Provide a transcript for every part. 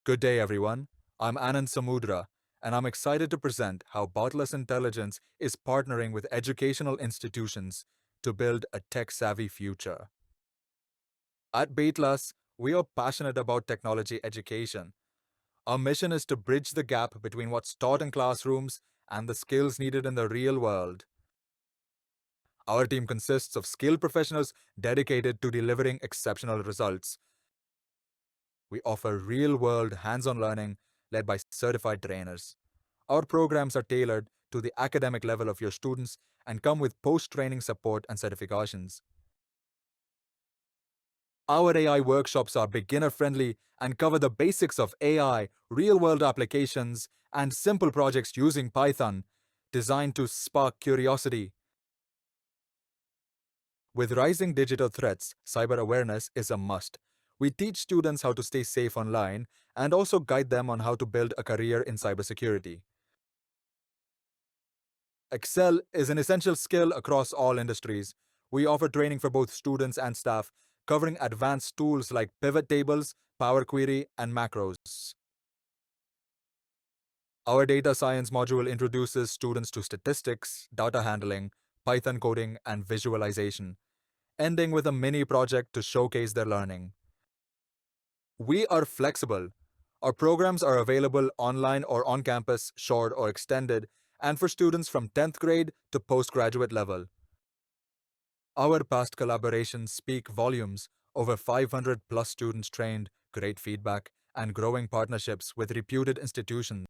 Good day, everyone. I'm Anand Samudra, and I'm excited to present how Bytlas Intelligence is partnering with educational institutions to build a tech-savvy future. At Bytlas, we are passionate about technology education. Our mission is to bridge the gap between what's taught in classrooms and the skills needed in the real world. Our team consists of skilled professionals dedicated to delivering exceptional results. We offer real-world hands-on learning led by certified trainers. Our programs are tailored to the academic level of your students and come with post-training support and certifications. Our AI workshops are beginner-friendly and cover the basics of AI, real-world applications, and simple projects using Python, designed to spark curiosity. With rising digital threats, cyber awareness is a must. We teach students how to stay safe online and also guide them on how to build a career in cybersecurity. Excel is an essential skill across all industries. We offer training for both students and staff, covering advanced tools like pivot tables, Power Query, and macros. Our data science module introduces students to statistics, data handling, Python coding, and visualization, ending with a mini project to showcase their learning. We are flexible. Our programs are available online or on campus, short or extended, and for students from 10th grade to postgraduate level. Our past collaborations speak volumes. Over 500 plus students trained, great feedback, and growing partnerships with reputed institutions.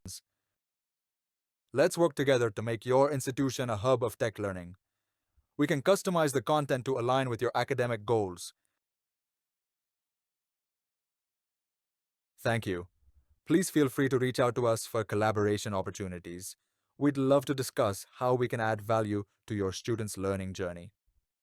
Let's work together to make your institution a hub of tech learning. We can customize the content to align with your academic goals. Thank you. Please feel free to reach out to us for collaboration opportunities. We'd love to discuss how we can add value to your students' learning journey.